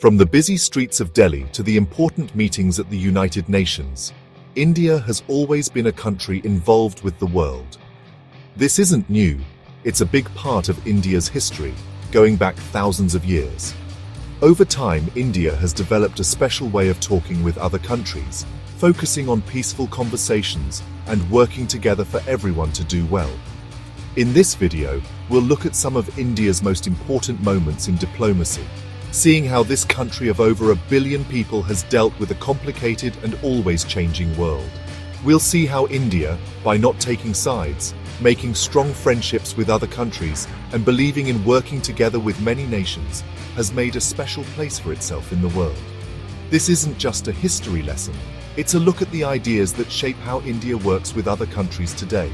From the busy streets of Delhi to the important meetings at the United Nations, India has always been a country involved with the world. This isn't new, it's a big part of India's history, going back thousands of years. Over time, India has developed a special way of talking with other countries, focusing on peaceful conversations and working together for everyone to do well. In this video, we'll look at some of India's most important moments in diplomacy, seeing how this country of over 1 billion people has dealt with a complicated and always changing world. We'll see how India, by not taking sides, making strong friendships with other countries, and believing in working together with many nations, has made a special place for itself in the world. This isn't just a history lesson, it's a look at the ideas that shape how India works with other countries today.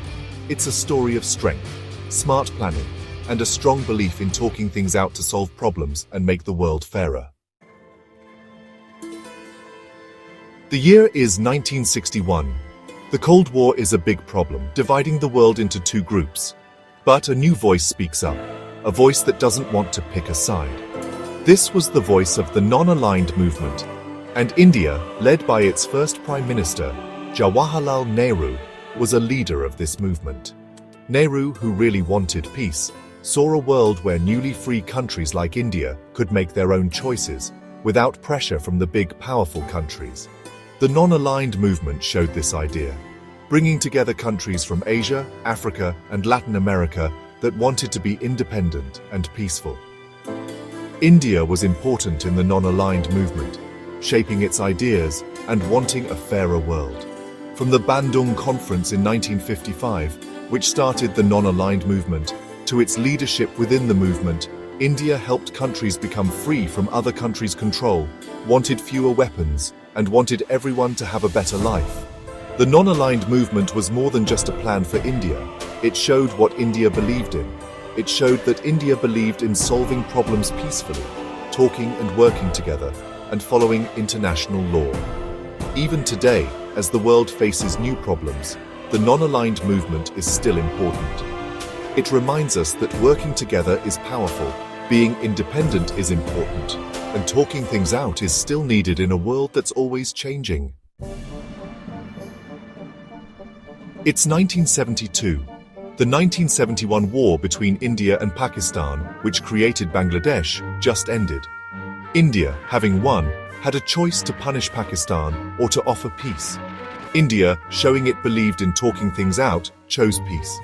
It's a story of strength, smart planning, and a strong belief in talking things out to solve problems and make the world fairer. The year is 1961. The Cold War is a big problem, dividing the world into two groups. But a new voice speaks up, a voice that doesn't want to pick a side. This was the voice of the non-aligned movement, and India, led by its first Prime Minister, Jawaharlal Nehru, was a leader of this movement. Nehru, who really wanted peace, saw a world where newly free countries like India could make their own choices, without pressure from the big, powerful countries. The non-aligned movement showed this idea, bringing together countries from Asia, Africa, and Latin America that wanted to be independent and peaceful. India was important in the non-aligned movement, shaping its ideas and wanting a fairer world. From the Bandung Conference in 1955, which started the non-aligned movement, to its leadership within the movement, India helped countries become free from other countries' control, wanted fewer weapons, and wanted everyone to have a better life. The non-aligned movement was more than just a plan for India. It showed what India believed in. It showed that India believed in solving problems peacefully, talking and working together, and following international law. Even today, as the world faces new problems, the non-aligned movement is still important. It reminds us that working together is powerful, being independent is important, and talking things out is still needed in a world that's always changing. It's 1972. The 1971 war between India and Pakistan, which created Bangladesh, just ended. India, having won, had a choice to punish Pakistan or to offer peace. India, showing it believed in talking things out, chose peace.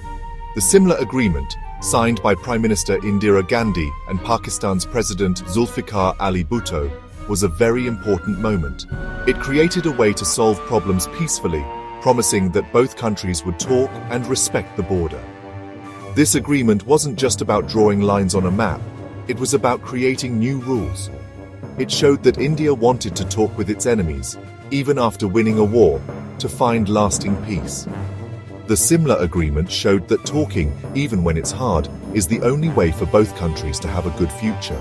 The Simla Agreement, signed by Prime Minister Indira Gandhi and Pakistan's President Zulfikar Ali Bhutto, was a very important moment. It created a way to solve problems peacefully, promising that both countries would talk and respect the border. This agreement wasn't just about drawing lines on a map, it was about creating new rules. It showed that India wanted to talk with its enemies, even after winning a war, to find lasting peace. The Simla Agreement showed that talking, even when it's hard, is the only way for both countries to have a good future.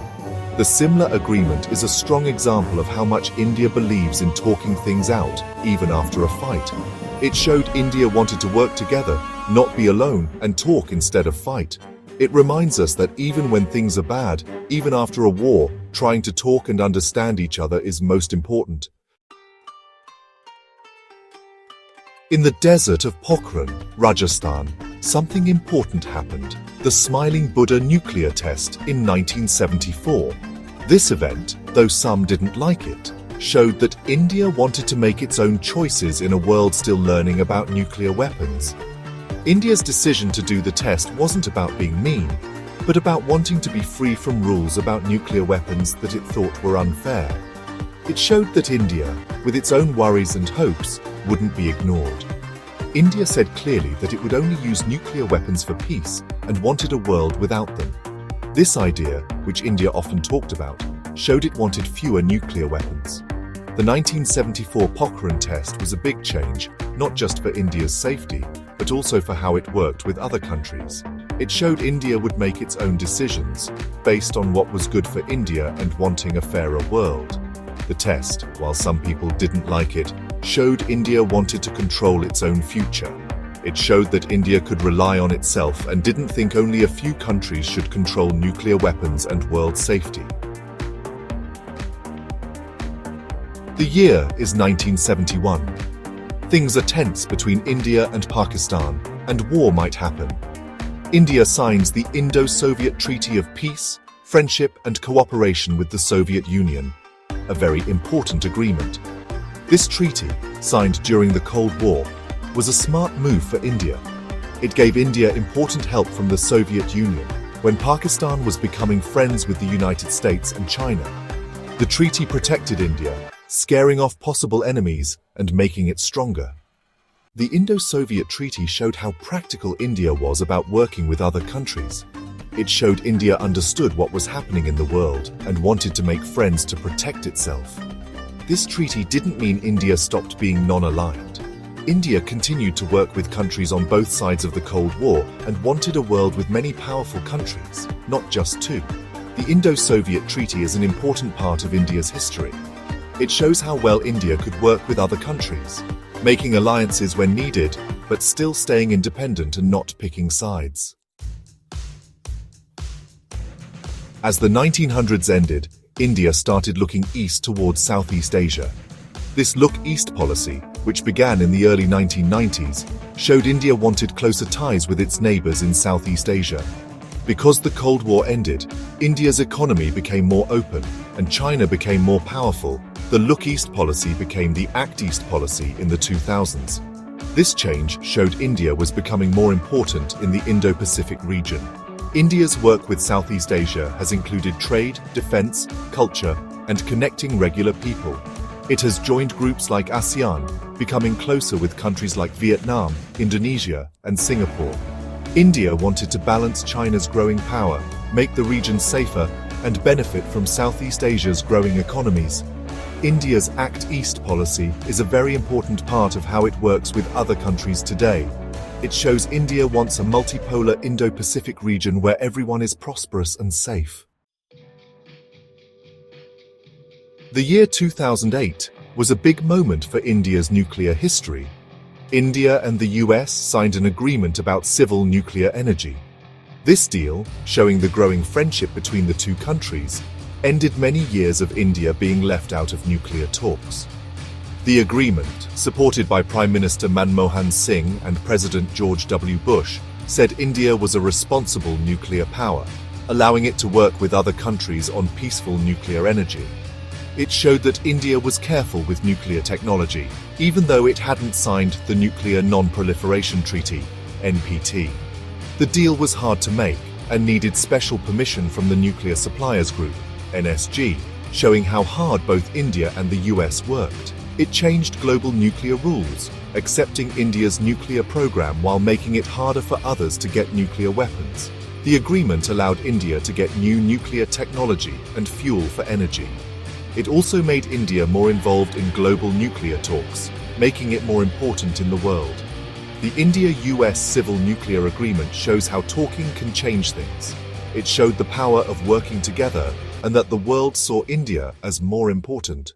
The Simla Agreement is a strong example of how much India believes in talking things out, even after a fight. It showed India wanted to work together, not be alone, and talk instead of fight. It reminds us that even when things are bad, even after a war, trying to talk and understand each other is most important. In the desert of Pokhran, Rajasthan, something important happened: the Smiling Buddha nuclear test in 1974. This event, though some didn't like it, showed that India wanted to make its own choices in a world still learning about nuclear weapons. India's decision to do the test wasn't about being mean, but about wanting to be free from rules about nuclear weapons that it thought were unfair. It showed that India, with its own worries and hopes, wouldn't be ignored. India said clearly that it would only use nuclear weapons for peace and wanted a world without them. This idea, which India often talked about, showed it wanted fewer nuclear weapons. The 1974 Pokhran test was a big change, not just for India's safety, but also for how it worked with other countries. It showed India would make its own decisions, based on what was good for India and wanting a fairer world. The test, while some people didn't like it, showed India wanted to control its own future. It showed that India could rely on itself and didn't think only a few countries should control nuclear weapons and world safety. The year is 1971. Things are tense between India and Pakistan, and war might happen. India signs the Indo-Soviet Treaty of Peace, Friendship and Cooperation with the Soviet Union, a very important agreement. This treaty, signed during the Cold War, was a smart move for India. It gave India important help from the Soviet Union when Pakistan was becoming friends with the United States and China. The treaty protected India, scaring off possible enemies and making it stronger. The Indo-Soviet Treaty showed how practical India was about working with other countries. It showed India understood what was happening in the world and wanted to make friends to protect itself. This treaty didn't mean India stopped being non-aligned. India continued to work with countries on both sides of the Cold War and wanted a world with many powerful countries, not just two. The Indo-Soviet Treaty is an important part of India's history. It shows how well India could work with other countries, making alliances when needed, but still staying independent and not picking sides. As the 1900s ended, India started looking east towards Southeast Asia. This Look East policy, which began in the early 1990s, showed India wanted closer ties with its neighbors in Southeast Asia. Because the Cold War ended, India's economy became more open and China became more powerful. The Look East policy became the Act East policy in the 2000s. This change showed India was becoming more important in the Indo-Pacific region. India's work with Southeast Asia has included trade, defense, culture, and connecting regular people. It has joined groups like ASEAN, becoming closer with countries like Vietnam, Indonesia, and Singapore. India wanted to balance China's growing power, make the region safer, and benefit from Southeast Asia's growing economies. India's Act East policy is a very important part of how it works with other countries today. It shows India wants a multipolar Indo-Pacific region where everyone is prosperous and safe. The year 2008 was a big moment for India's nuclear history. India and the US signed an agreement about civil nuclear energy. This deal, showing the growing friendship between the two countries, ended many years of India being left out of nuclear talks. The agreement, supported by Prime Minister Manmohan Singh and President George W. Bush, said India was a responsible nuclear power, allowing it to work with other countries on peaceful nuclear energy. It showed that India was careful with nuclear technology, even though it hadn't signed the Nuclear Non-Proliferation Treaty, NPT. The deal was hard to make and needed special permission from the Nuclear Suppliers Group, NSG, showing how hard both India and the US worked. It changed global nuclear rules, accepting India's nuclear program while making it harder for others to get nuclear weapons. The agreement allowed India to get new nuclear technology and fuel for energy. It also made India more involved in global nuclear talks, making it more important in the world. The India-US Civil Nuclear Agreement shows how talking can change things. It showed the power of working together and that the world saw India as more important.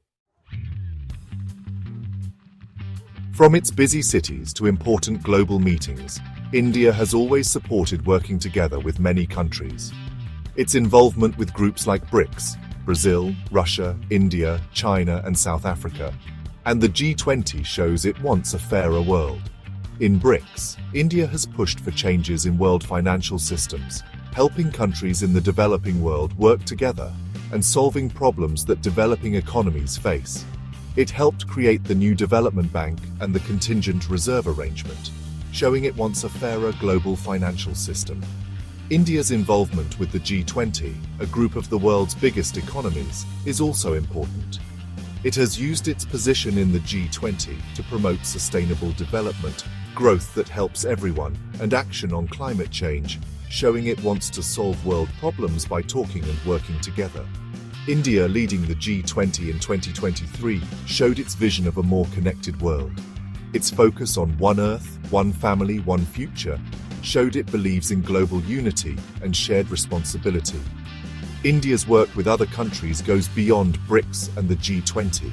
From its busy cities to important global meetings, India has always supported working together with many countries. Its involvement with groups like BRICS, Brazil, Russia, India, China, and South Africa, and the G20 shows it wants a fairer world. In BRICS, India has pushed for changes in world financial systems, helping countries in the developing world work together and solving problems that developing economies face. It helped create the new Development Bank and the Contingent Reserve Arrangement, showing it wants a fairer global financial system. India's involvement with the G20, a group of the world's biggest economies, is also important. It has used its position in the G20 to promote sustainable development, growth that helps everyone, and action on climate change, showing it wants to solve world problems by talking and working together. India leading the G20 in 2023 showed its vision of a more connected world. Its focus on One Earth, One Family, One Future showed it believes in global unity and shared responsibility. India's work with other countries goes beyond BRICS and the G20.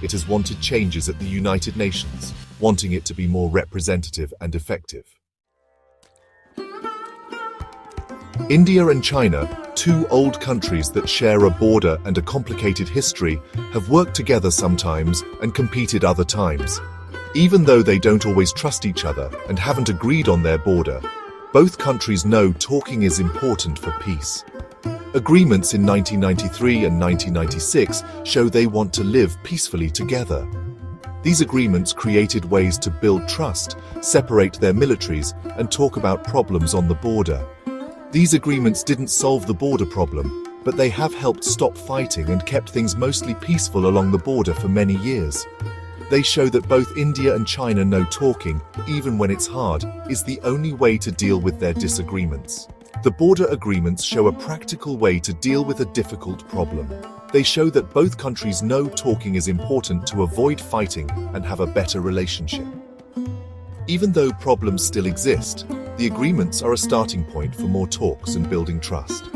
It has wanted changes at the United Nations, wanting it to be more representative and effective. India and China Two old countries that share a border and a complicated history have worked together sometimes and competed other times. Even though they don't always trust each other and haven't agreed on their border, both countries know talking is important for peace. Agreements in 1993 and 1996 show they want to live peacefully together. These agreements created ways to build trust, separate their militaries, and talk about problems on the border. These agreements didn't solve the border problem, but they have helped stop fighting and kept things mostly peaceful along the border for many years. They show that both India and China know talking, even when it's hard, is the only way to deal with their disagreements. The border agreements show a practical way to deal with a difficult problem. They show that both countries know talking is important to avoid fighting and have a better relationship. Even though problems still exist, the agreements are a starting point for more talks and building trust.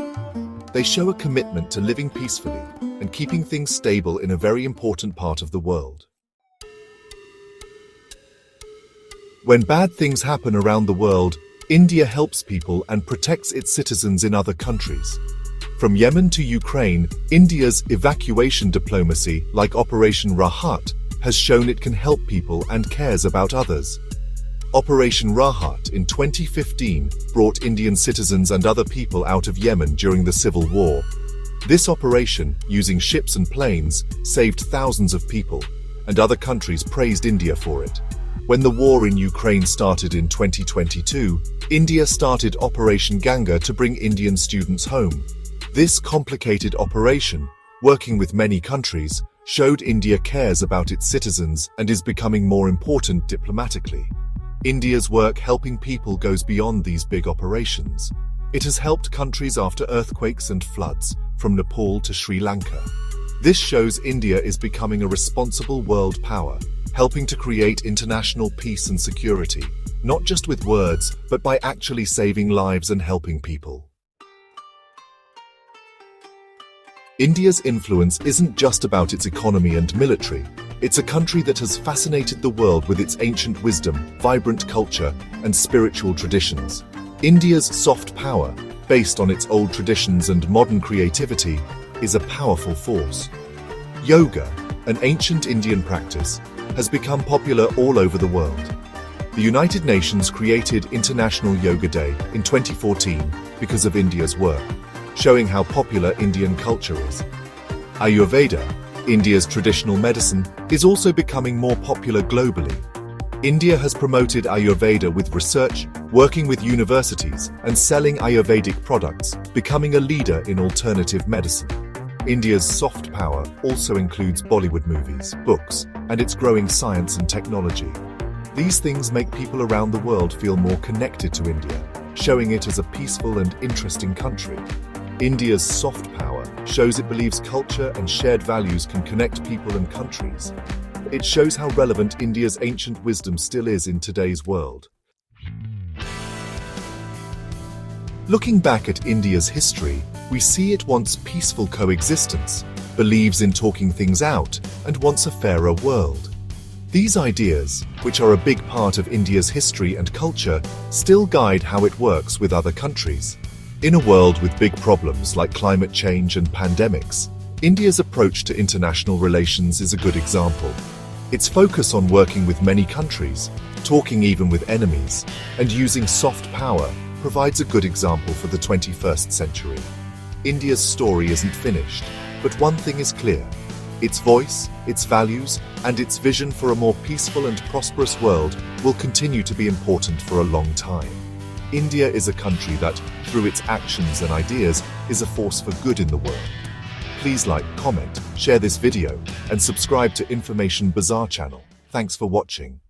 They show a commitment to living peacefully and keeping things stable in a very important part of the world. When bad things happen around the world, India helps people and protects its citizens in other countries. From Yemen to Ukraine, India's evacuation diplomacy, like Operation Rahat, has shown it can help people and cares about others. Operation Rahat in 2015 brought Indian citizens and other people out of Yemen during the civil war. This operation, using ships and planes, saved thousands of people, and other countries praised India for it. When the war in Ukraine started in 2022, India started Operation Ganga to bring Indian students home. This complicated operation, working with many countries, showed India cares about its citizens and is becoming more important diplomatically. India's work helping people goes beyond these big operations. It has helped countries after earthquakes and floods, from Nepal to Sri Lanka. This shows India is becoming a responsible world power, helping to create international peace and security, not just with words, but by actually saving lives and helping people. India's influence isn't just about its economy and military. It's a country that has fascinated the world with its ancient wisdom, vibrant culture, and spiritual traditions. India's soft power, based on its old traditions and modern creativity, is a powerful force. Yoga, an ancient Indian practice, has become popular all over the world. The United Nations created International Yoga Day in 2014 because of India's work, showing how popular Indian culture is. Ayurveda, India's traditional medicine, is also becoming more popular globally. India has promoted Ayurveda with research, working with universities, and selling Ayurvedic products, becoming a leader in alternative medicine. India's soft power also includes Bollywood movies, books, and its growing science and technology. These things make people around the world feel more connected to India, showing it as a peaceful and interesting country. India's soft power shows it believes culture and shared values can connect people and countries. It shows how relevant India's ancient wisdom still is in today's world. Looking back at India's history, we see it wants peaceful coexistence, believes in talking things out, and wants a fairer world. These ideas, which are a big part of India's history and culture, still guide how it works with other countries. In a world with big problems like climate change and pandemics, India's approach to international relations is a good example. Its focus on working with many countries, talking even with enemies, and using soft power provides a good example for the 21st century. India's story isn't finished, but one thing is clear. Its voice, its values, and its vision for a more peaceful and prosperous world will continue to be important for a long time. India is a country that, through its actions and ideas, is a force for good in the world. Please like, comment, share this video, and subscribe to Information Bazaar channel. Thanks for watching.